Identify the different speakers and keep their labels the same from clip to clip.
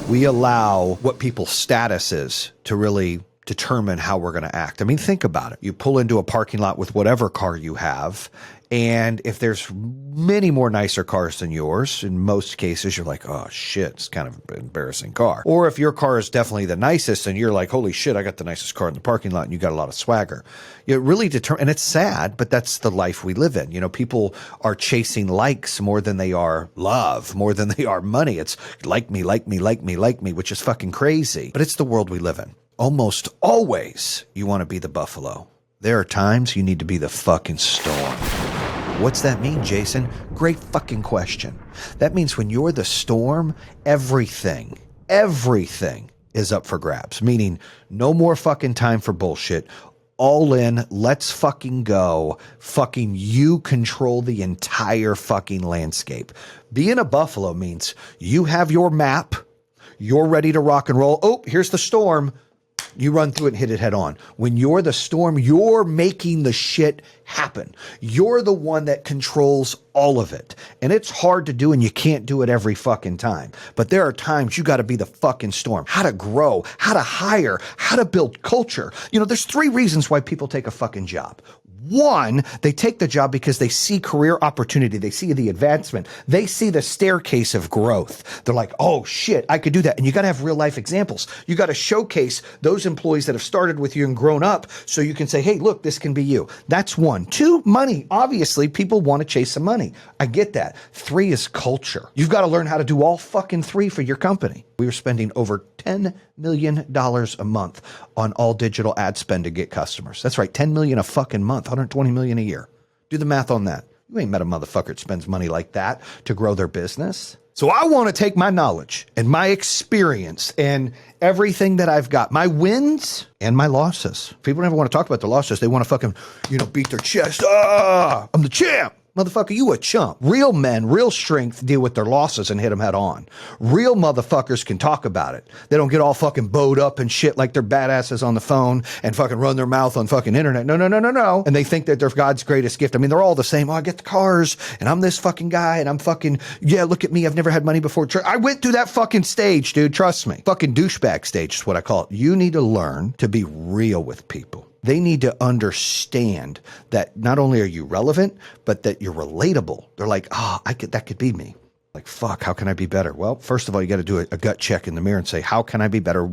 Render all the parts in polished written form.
Speaker 1: We allow what people's status is to really determine how we're going to act. I mean, think about it. You pull into a parking lot with whatever car you have, and if there's many more nicer cars than yours, in most cases, you're like, oh shit, it's kind of an embarrassing car. Or if your car is definitely the nicest and you're like, holy shit, I got the nicest car in the parking lot and you got a lot of swagger. It really and it's sad, but that's the life we live in. You know, people are chasing likes more than they are love, more than they are money. It's like me, like me, like me, like me, which is fucking crazy. But it's the world we live in. Almost always you want to be the buffalo. There are times you need to be the fucking storm. What's that mean, Jason? Great fucking question. That means when you're the storm, everything is up for grabs. Meaning no more fucking time for bullshit. All in, let's fucking go. Fucking you control the entire fucking landscape. Being a buffalo means you have your map. You're ready to rock and roll. Oh, here's the storm. You run through it and hit it head on. When you're the storm, you're making the shit happen. You're the one that controls all of it. And it's hard to do and you can't do it every fucking time. But there are times you got to be the fucking storm. How to grow, how to hire, how to build culture. You know, there's 3 reasons why people take a fucking job. 1, they take the job because they see career opportunity. They see the advancement. They see the staircase of growth. They're like, oh shit, I could do that. And you got to have real life examples. You got to showcase those employees that have started with you and grown up so you can say, hey, look, this can be you. That's 1. 2, money. Obviously, people want to chase some money. I get that. 3 is culture. You've got to learn how to do all fucking 3 for your company. We are spending over $10 million a month on all digital ad spend to get customers. That's right, $10 million a fucking month, $120 million a year. Do the math on that. You ain't met a motherfucker that spends money like that to grow their business. So I want to take my knowledge and my experience and everything that I've got, my wins and my losses. People never want to talk about their losses. They want to fucking, beat their chest. I'm the champ. Motherfucker, you a chump. Real men, real strength deal with their losses and hit them head on. Real motherfuckers can talk about it. They don't get all fucking bowed up and shit like they're badasses on the phone and fucking run their mouth on fucking internet. No. And they think that they're God's greatest gift. I mean, they're all the same. Oh, I get the cars and I'm this fucking guy and I'm fucking, yeah, look at me. I've never had money before. I went through that fucking stage, dude. Trust me. Fucking douchebag stage is what I call it. You need to learn to be real with people. They need to understand that not only are you relevant, but that you're relatable. They're like, that could be me. Like, fuck, how can I be better? Well, first of all, you got to do a gut check in the mirror and say, how can I be better?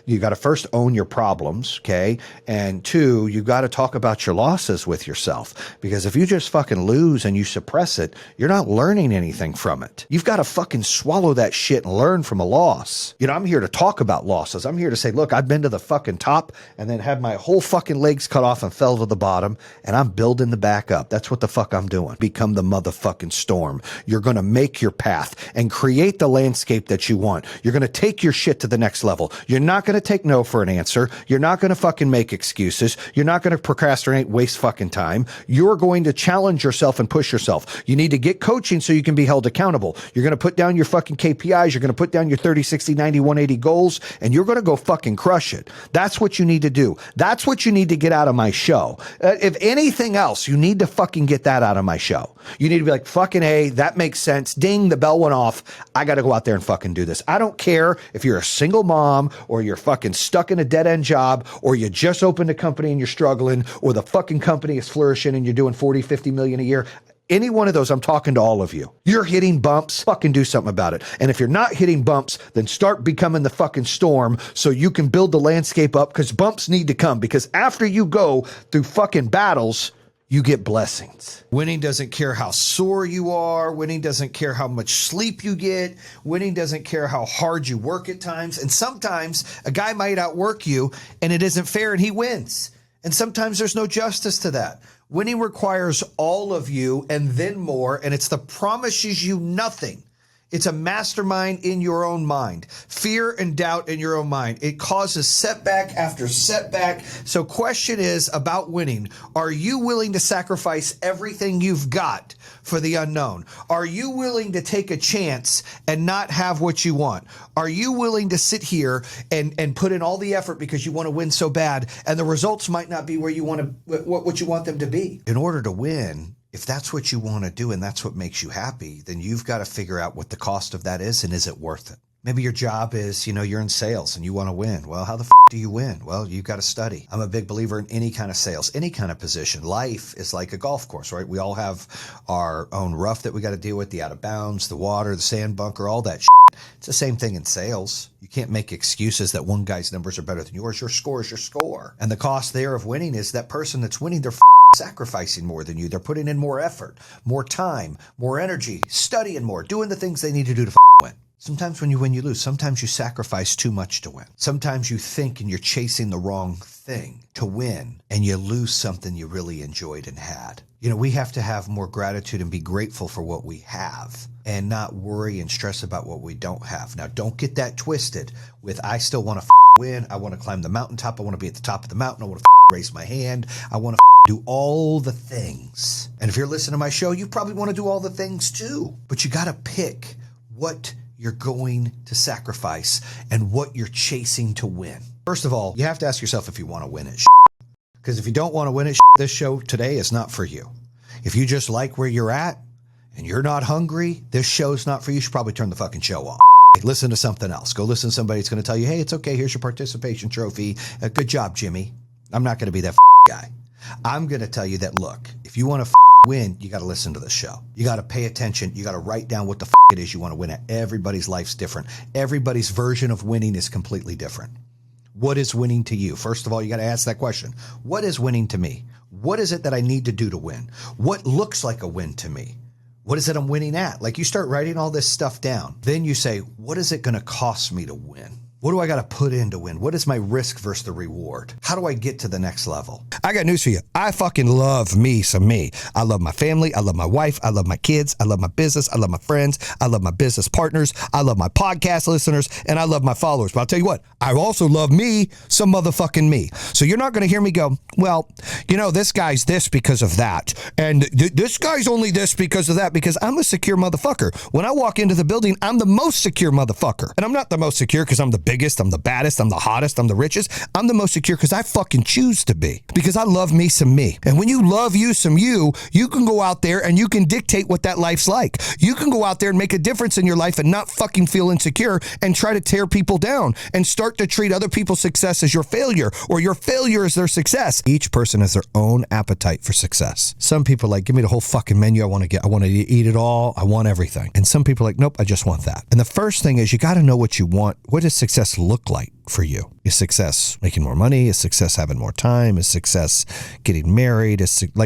Speaker 1: You got to first own your problems, okay? And 2, you got to talk about your losses with yourself. Because if you just fucking lose and you suppress it, you're not learning anything from it. You've got to fucking swallow that shit and learn from a loss. I'm here to talk about losses. I'm here to say, look, I've been to the fucking top and then had my whole fucking legs cut off and fell to the bottom, and I'm building the back up. That's what the fuck I'm doing. Become the motherfucking storm. You're going to make your path and create the landscape that you want. You're going to take your shit to the next level. You're not going to take no for an answer. You're not going to fucking make excuses. You're not going to procrastinate, waste fucking time. You're going to challenge yourself and push yourself. You need to get coaching so you can be held accountable. You're going to put down your fucking KPIs. You're going to put down your 30, 60, 90, 180 goals, and you're going to go fucking crush it. That's what you need to do. That's what you need to get out of my show. If anything else, you need to fucking get that out of my show. You need to be like, fucking A, that makes sense. Ding, the bell went off. I got to go out there and fucking do this. I don't care if you're a single mom or you're fucking stuck in a dead end job or you just opened a company and you're struggling or the fucking company is flourishing and you're doing 40, 50 million a year. Any one of those, I'm talking to all of you. You're hitting bumps, fucking do something about it. And if you're not hitting bumps, then start becoming the fucking storm so you can build the landscape up, because bumps need to come, because after you go through fucking battles, you get blessings. Winning doesn't care how sore you are. Winning doesn't care how much sleep you get. Winning doesn't care how hard you work at times. And sometimes a guy might outwork you and it isn't fair and he wins. And sometimes there's no justice to that. Winning requires all of you and then more, and it's the promises you nothing. It's a mastermind in your own mind. Fear and doubt in your own mind. It causes setback after setback. So question is about winning. Are you willing to sacrifice everything you've got for the unknown? Are you willing to take a chance and not have what you want? Are you willing to sit here and put in all the effort because you want to win so bad, and the results might not be where you want to, what you want them to be? In order to win, if that's what you want to do and that's what makes you happy, then you've got to figure out what the cost of that is and is it worth it? Maybe your job is, you're in sales and you want to win. Well, how the do you win? Well, you've got to study. I'm a big believer in any kind of sales, any kind of position. Life is like a golf course, right? We all have our own rough that we got to deal with, the out of bounds, the water, the sand bunker, all that shit. It's the same thing in sales. You can't make excuses that one guy's numbers are better than yours. Your score is your score. And the cost there of winning is that person that's winning, they're sacrificing more than you. They're putting in more effort, more time, more energy, studying more, doing the things they need to do to win. Sometimes when you win, you lose. Sometimes you sacrifice too much to win. Sometimes you think and you're chasing the wrong thing to win, and you lose something you really enjoyed and had. We have to have more gratitude and be grateful for what we have and not worry and stress about what we don't have. Now, don't get that twisted with, I still want to win. I want to climb the mountaintop. I want to be at the top of the mountain. I want to raise my hand. I want to do all the things. And if you're listening to my show, you probably want to do all the things too. But you got to pick what you're going to sacrifice and what you're chasing to win. First of all, you have to ask yourself if you want to win it. Because if you don't want to win it, this show today is not for you. If you just like where you're at and you're not hungry, this show's not for you. You should probably turn the fucking show off. Listen to something else. Go listen to somebody that's going to tell you, hey, it's okay. Here's your participation trophy. Good job, Jimmy. I'm not going to be that guy. I'm going to tell you that, look, if you want to win, you got to listen to the show. You got to pay attention. You got to write down what the it is you want to win at. Everybody's life's different. Everybody's version of winning is completely different. What is winning to you? First of all, you got to ask that question. What is winning to me? What is it that I need to do to win? What looks like a win to me? What is it I'm winning at? Like, you start writing all this stuff down. Then you say, what is it going to cost me to win? What do I got to put in to win? What is my risk versus the reward? How do I get to the next level? I got news for you. I fucking love me some me. I love my family. I love my wife. I love my kids. I love my business. I love my friends. I love my business partners. I love my podcast listeners. And I love my followers. But I'll tell you what, I also love me some motherfucking me. So you're not going to hear me go, well, this guy's this because of that. And this guy's only this because of that, because I'm a secure motherfucker. When I walk into the building, I'm the most secure motherfucker. And I'm not the most secure because I'm the biggest, I'm the baddest, I'm the hottest, I'm the richest. I'm the most secure because I fucking choose to be, because I love me some me. And when you love you some you can go out there and you can dictate what that life's like. You can go out there and make a difference in your life and not fucking feel insecure and try to tear people down and start to treat other people's success as your failure, or your failure as their success. Each person has their own appetite for success. Some people are like, give me the whole fucking menu. I want to eat it all. I want everything. And some people are like, nope, I just want that. And the first thing is, you got to know what you want. What does success look like for you? Is success making more money? Is success having more time? Is success getting married?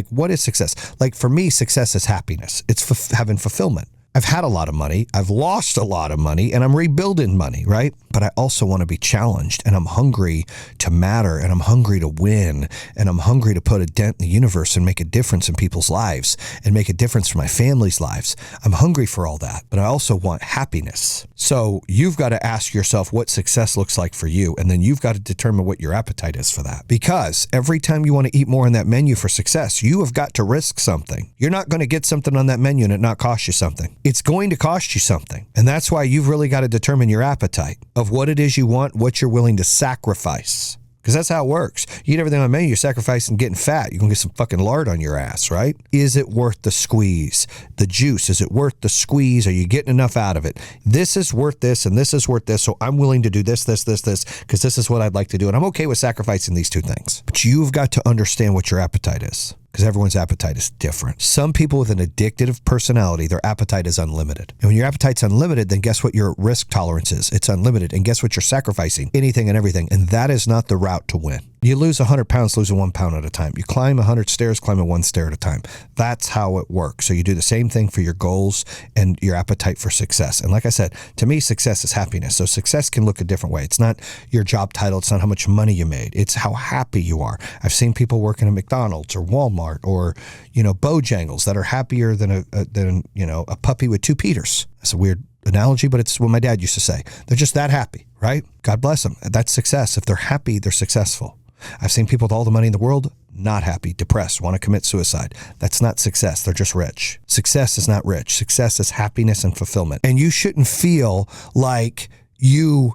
Speaker 1: What is success? Like, for me, success is happiness. It's having fulfillment. I've had a lot of money. I've lost a lot of money, and I'm rebuilding money, right? But I also want to be challenged, and I'm hungry to matter, and I'm hungry to win, and I'm hungry to put a dent in the universe and make a difference in people's lives and make a difference for my family's lives. I'm hungry for all that, but I also want happiness. So you've got to ask yourself what success looks like for you, and then you've got to determine what your appetite is for that. Because every time you want to eat more on that menu for success, you have got to risk something. You're not going to get something on that menu and it not cost you something. It's going to cost you something. And that's why you've really got to determine your appetite of what it is you want, what you're willing to sacrifice. Because that's how it works. You eat everything on the menu, you're sacrificing getting fat. You're going to get some fucking lard on your ass, right? Is it worth the squeeze? The juice, is it worth the squeeze? Are you getting enough out of it? This is worth this, and this is worth this, so I'm willing to do this, because this is what I'd like to do. And I'm okay with sacrificing these two things. But you've got to understand what your appetite is, because everyone's appetite is different. Some people with an addictive personality, their appetite is unlimited. And when your appetite's unlimited, then guess what your risk tolerance is? It's unlimited. And guess what you're sacrificing? Anything and everything. And that is not the route to win. You lose 100 pounds, losing 1 pound at a time. You climb 100 stairs, climbing 1 stair at a time. That's how it works. So you do the same thing for your goals and your appetite for success. And like I said, to me, success is happiness. So success can look a different way. It's not your job title. It's not how much money you made. It's how happy you are. I've seen people working at McDonald's or Walmart or, Bojangles that are happier than a puppy with 2 Peters. That's a weird analogy, but it's what my dad used to say. They're just that happy, right? God bless them. That's success. If they're happy, they're successful. I've seen people with all the money in the world, not happy, depressed, want to commit suicide. That's not success. They're just rich. Success is not rich. Success is happiness and fulfillment. And you shouldn't feel like you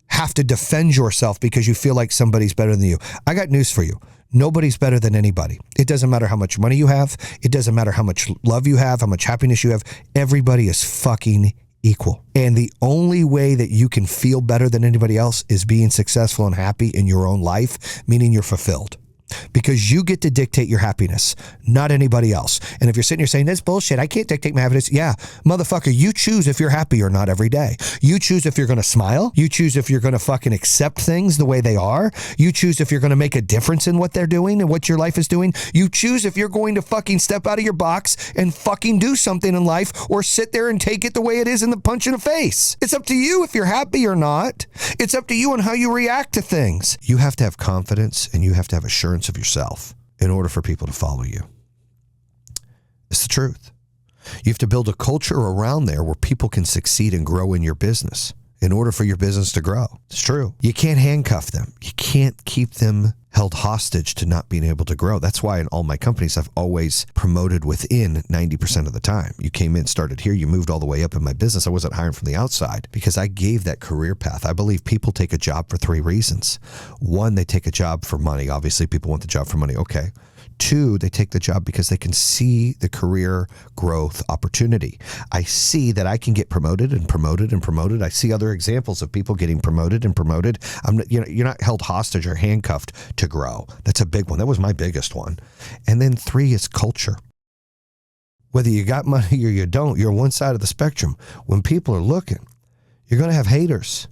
Speaker 1: have to defend yourself because you feel like somebody's better than you. I got news for you. Nobody's better than anybody. It doesn't matter how much money you have. It doesn't matter how much love you have, how much happiness you have. Everybody is fucking equal. And the only way that you can feel better than anybody else is being successful and happy in your own life, meaning you're fulfilled. Because you get to dictate your happiness, not anybody else. And if you're sitting here saying, that's bullshit, I can't dictate my happiness. Yeah, motherfucker, you choose if you're happy or not every day. You choose if you're going to smile. You choose if you're going to fucking accept things the way they are. You choose if you're going to make a difference in what they're doing and what your life is doing. You choose if you're going to fucking step out of your box and fucking do something in life or sit there and take it the way it is and the punch in the face. It's up to you if you're happy or not. It's up to you on how you react to things. You have to have confidence and you have to have assurance of yourself in order for people to follow you. It's the truth. You have to build a culture around there where people can succeed and grow in your business in order for your business to grow. It's true. You can't handcuff them. You can't keep them held hostage to not being able to grow. That's why in all my companies, I've always promoted within 90% of the time. You came in, started here, you moved all the way up in my business. I wasn't hiring from the outside because I gave that career path. I believe people take a job for 3 reasons. 1, they take a job for money. Obviously, people want the job for money. Okay. 2, they take the job because they can see the career growth opportunity. I see that I can get promoted and promoted and promoted. I see other examples of people getting promoted and promoted. You're not held hostage or handcuffed to grow. That's a big one. That was my biggest one. And then 3 is culture. Whether you got money or you don't, you're on one side of the spectrum. When people are looking, you're going to have haters.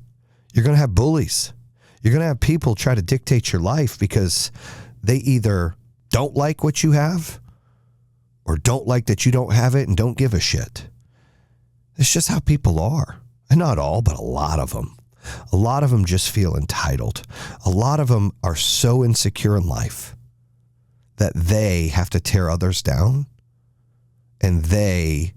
Speaker 1: You're going to have bullies. You're going to have people try to dictate your life because they either don't like what you have or don't like that you don't have it and don't give a shit. It's just how people are. And not all, but a lot of them. A lot of them just feel entitled. A lot of them are so insecure in life that they have to tear others down and they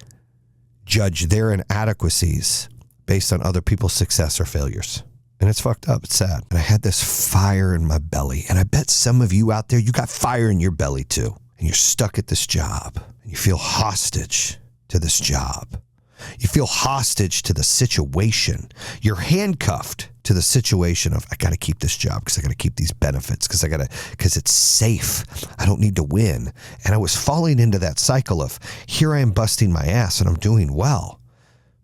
Speaker 1: judge their inadequacies based on other people's success or failures. And it's fucked up. It's sad. And I had this fire in my belly. And I bet some of you out there, you got fire in your belly too. And you're stuck at this job. And you feel hostage to this job. You feel hostage to the situation. You're handcuffed to the situation of, I got to keep this job because I got to keep these benefits because it's safe. I don't need to win. And I was falling into that cycle of, here I am busting my ass and I'm doing well.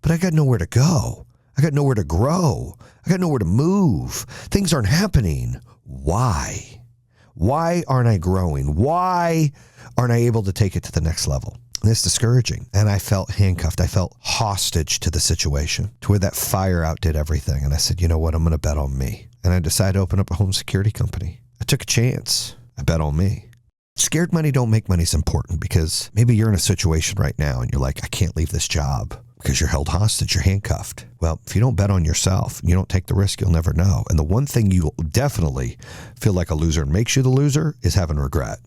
Speaker 1: But I got nowhere to go. I got nowhere to grow. I got nowhere to move. Things aren't happening. Why? Why aren't I growing? Why aren't I able to take it to the next level? And it's discouraging. And I felt handcuffed. I felt hostage to the situation, to where that fire outdid everything. And I said, you know what? I'm going to bet on me. And I decided to open up a home security company. I took a chance. I bet on me. Scared money don't make money is important because maybe you're in a situation right now and you're like, I can't leave this job. Because you're held hostage, you're handcuffed. Well, if you don't bet on yourself, and you don't take the risk, you'll never know. And the one thing you'll definitely feel like a loser and makes you the loser is having regret.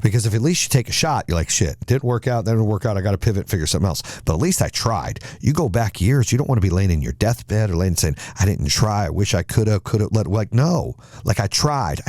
Speaker 1: Because if at least you take a shot, you're like, shit, didn't work out, that didn't work out, I got to pivot, figure something else. But at least I tried. You go back years, you don't want to be laying in your deathbed or laying saying, I didn't try, I wish I could have, like, no. Like I tried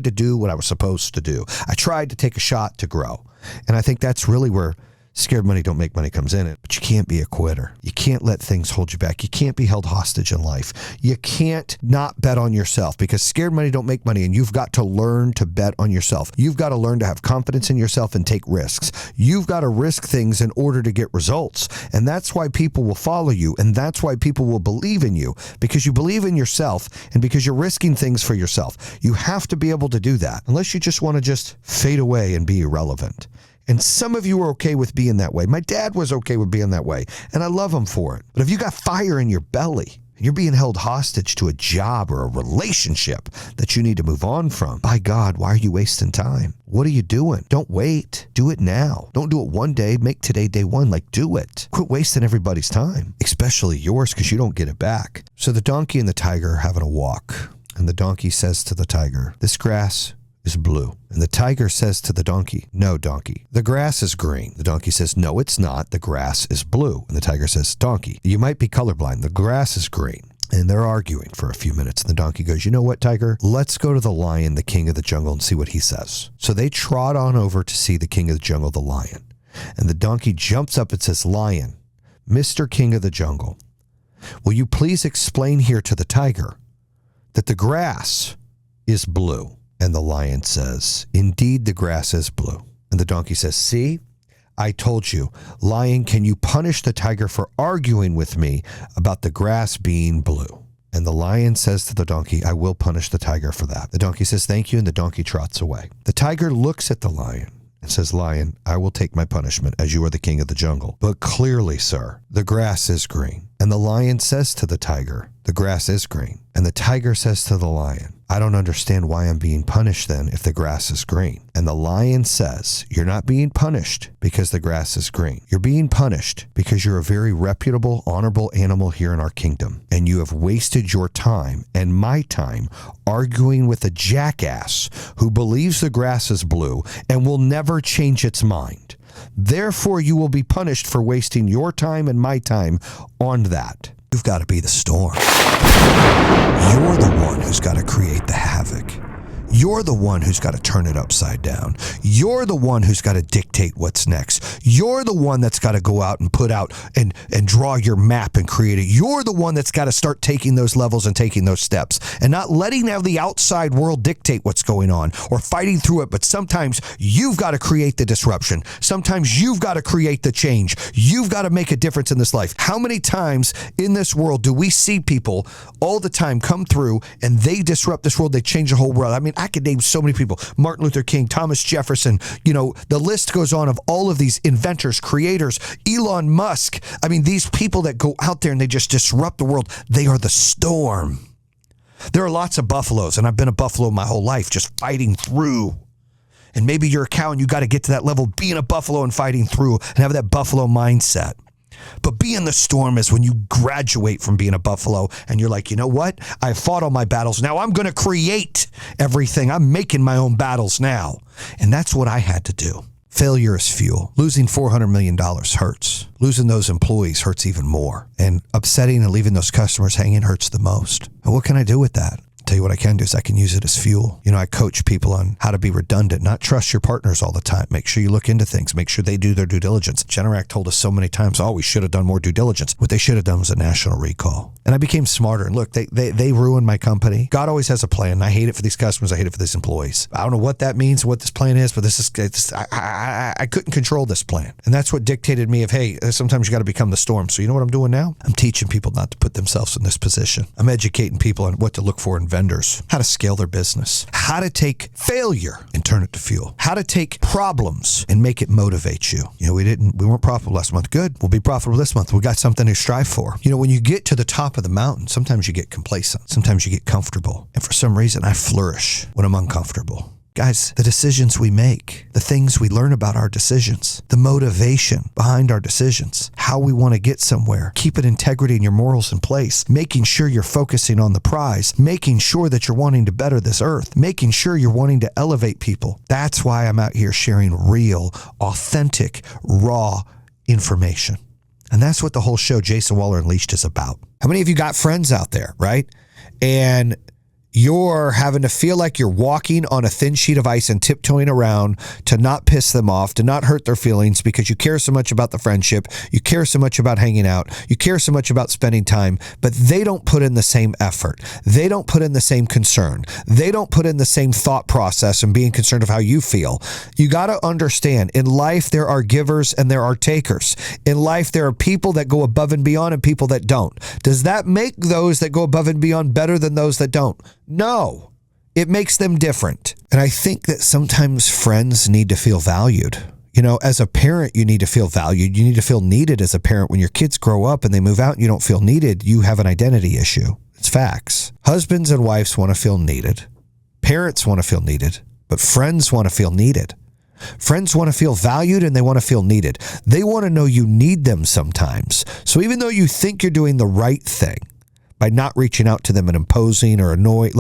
Speaker 1: to do what I was supposed to do. I tried to take a shot to grow. And I think that's really where scared money don't make money comes in it. But you can't be a quitter. You can't let things hold you back. You can't be held hostage in life. You can't not bet on yourself because scared money don't make money, and you've got to learn to bet on yourself. You've got to learn to have confidence in yourself and take risks. You've got to risk things in order to get results. And that's why people will follow you, and that's why people will believe in you, because you believe in yourself and because you're risking things for yourself. You have to be able to do that unless you just want to just fade away and be irrelevant. And some of you are okay with being that way. My dad was okay with being that way, and I love him for it. But if you got fire in your belly, and you're being held hostage to a job or a relationship that you need to move on from, by God, why are you wasting time? What are you doing? Don't wait. Do it now. Don't do it one day. Make today day one. Like, do it. Quit wasting everybody's time, especially yours, because you don't get it back. So the donkey and the tiger are having a walk, and the donkey says to the tiger, this grass is blue. And the tiger says to the donkey, no, donkey, the grass is green. The donkey says, no, it's not. The grass is blue. And the tiger says, donkey, you might be colorblind. The grass is green. And they're arguing for a few minutes. And the donkey goes, you know what, tiger? Let's go to the lion, the king of the jungle, and see what he says. So they trot on over to see the king of the jungle, the lion. And the donkey jumps up and says, lion, Mr. King of the Jungle, will you please explain here to the tiger that the grass is blue? And the lion says, indeed, the grass is blue. And the donkey says, see, I told you, lion, can you punish the tiger for arguing with me about the grass being blue? And the lion says to the donkey, I will punish the tiger for that. The donkey says, thank you, and the donkey trots away. The tiger looks at the lion and says, lion, I will take my punishment as you are the king of the jungle. But clearly, sir, the grass is green. And the lion says to the tiger, the grass is green. And the tiger says to the lion, I don't understand why I'm being punished then if the grass is green. And the lion says, you're not being punished because the grass is green. You're being punished because you're a very reputable, honorable animal here in our kingdom. And you have wasted your time and my time arguing with a jackass who believes the grass is blue and will never change its mind. Therefore, you will be punished for wasting your time and my time on that. You've got to be the storm. You're the one who's got to create the havoc. You're the one who's got to turn it upside down. You're the one who's got to dictate what's next. You're the one that's got to go out and put out and draw your map and create it. You're the one that's got to start taking those levels and taking those steps and not letting the outside world dictate what's going on or fighting through it. But sometimes you've got to create the disruption. Sometimes you've got to create the change. You've got to make a difference in this life. How many times in this world do we see people all the time come through and they disrupt this world? They change the whole world. I mean, I could name so many people. Martin Luther King, Thomas Jefferson, the list goes on of all of these inventors, creators, Elon Musk. I mean, these people that go out there and they just disrupt the world. They are the storm. There are lots of buffaloes, and I've been a buffalo my whole life, just fighting through. And maybe you're a cow and you got to get to that level, being a buffalo and fighting through and have that buffalo mindset. But being the storm is when you graduate from being a buffalo and you're like, you know what? I fought all my battles. Now I'm going to create everything. I'm making my own battles now. And that's what I had to do. Failure is fuel. Losing $400 million hurts. Losing those employees hurts even more. And upsetting and leaving those customers hanging hurts the most. And what can I do with that? Tell you what I can do is I can use it as fuel. I coach people on how to be redundant, not trust your partners all the time. Make sure you look into things. Make sure they do their due diligence. Generac told us so many times, we should have done more due diligence. What they should have done was a national recall. And I became smarter. And look, they ruined my company. God always has a plan. I hate it for these customers. I hate it for these employees. I don't know what that means, what this plan is, but I couldn't control this plan. And that's what dictated me of, hey, sometimes you got to become the storm. So you know what I'm doing now? I'm teaching people not to put themselves in this position. I'm educating people on what to look for in vendors, how to scale their business, how to take failure and turn it to fuel, how to take problems and make it motivate you. We weren't profitable last month. Good. We'll be profitable this month. We got something to strive for. When you get to the top of the mountain, sometimes you get complacent. Sometimes you get comfortable. And for some reason, I flourish when I'm uncomfortable. Guys, the decisions we make, the things we learn about our decisions, the motivation behind our decisions, how we want to get somewhere, keeping integrity and your morals in place, making sure you're focusing on the prize, making sure that you're wanting to better this earth, making sure you're wanting to elevate people. That's why I'm out here sharing real, authentic, raw information. And that's what the whole show, Jayson Waller Unleashed, is about. How many of you got friends out there, right? And you're having to feel like you're walking on a thin sheet of ice and tiptoeing around to not piss them off, to not hurt their feelings because you care so much about the friendship, you care so much about hanging out, you care so much about spending time, but they don't put in the same effort. They don't put in the same concern. They don't put in the same thought process and being concerned of how you feel. You got to understand, in life, there are givers and there are takers. In life, there are people that go above and beyond and people that don't. Does that make those that go above and beyond better than those that don't? No, it makes them different. And I think that sometimes friends need to feel valued. As a parent, you need to feel valued. You need to feel needed as a parent. When your kids grow up and they move out and you don't feel needed, you have an identity issue. It's facts. Husbands and wives want to feel needed. Parents want to feel needed, but friends want to feel needed. Friends want to feel valued and they want to feel needed. They want to know you need them sometimes. So even though you think you're doing the right thing, by not reaching out to them and imposing or annoying,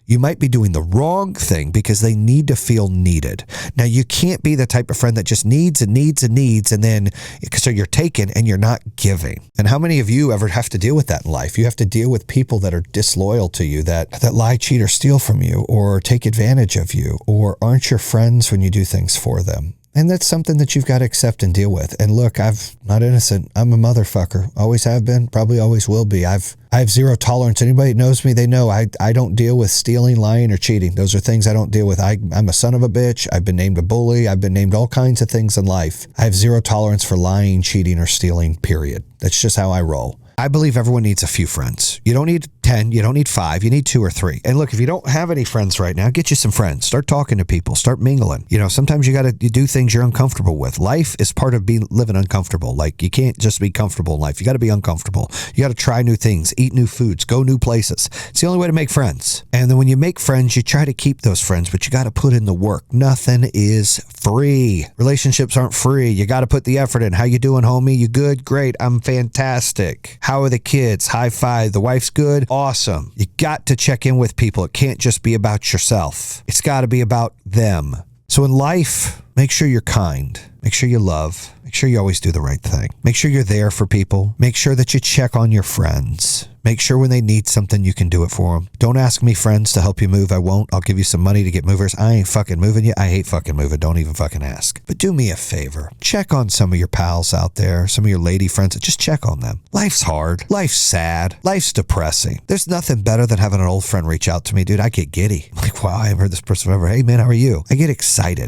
Speaker 1: you might be doing the wrong thing because they need to feel needed. Now, you can't be the type of friend that just needs and needs and needs, and then so you're taking and you're not giving. And how many of you ever have to deal with that in life? You have to deal with people that are disloyal to you, that lie, cheat, or steal from you, or take advantage of you, or aren't your friends when you do things for them. And that's something that you've got to accept and deal with. And look, I'm not innocent. I'm a motherfucker. Always have been, probably always will be. I have zero tolerance. Anybody that knows me, they know I don't deal with stealing, lying, or cheating. Those are things I don't deal with. I'm a son of a bitch. I've been named a bully. I've been named all kinds of things in life. I have zero tolerance for lying, cheating, or stealing, period. That's just how I roll. I believe everyone needs a few friends. You don't need 10, you don't need 5, you need 2 or 3. And look, if you don't have any friends right now, get you some friends. Start talking to people, start mingling. Sometimes you got to do things you're uncomfortable with. Life is part of living uncomfortable. Like, you can't just be comfortable in life. You got to be uncomfortable. You got to try new things, eat new foods, go new places. It's the only way to make friends. And then when you make friends, you try to keep those friends, but you got to put in the work. Nothing is free. Relationships aren't free. You got to put the effort in. How you doing, homie? You good? Great. I'm fantastic. How are the kids? High five. The wife's good? Awesome. You got to check in with people. It can't just be about yourself. It's got to be about them. So in life, make sure you're kind. Make sure you love. Make sure you always do the right thing. Make sure you're there for people. Make sure that you check on your friends. Make sure when they need something, you can do it for them. Don't ask me, friends, to help you move. I won't. I'll give you some money to get movers. I ain't fucking moving you. I hate fucking moving. Don't even fucking ask. But do me a favor. Check on some of your pals out there, some of your lady friends. Just check on them. Life's hard. Life's sad. Life's depressing. There's nothing better than having an old friend reach out to me, dude. I get giddy. I'm like, wow, I haven't heard this person forever. Hey, man, how are you? I get excited.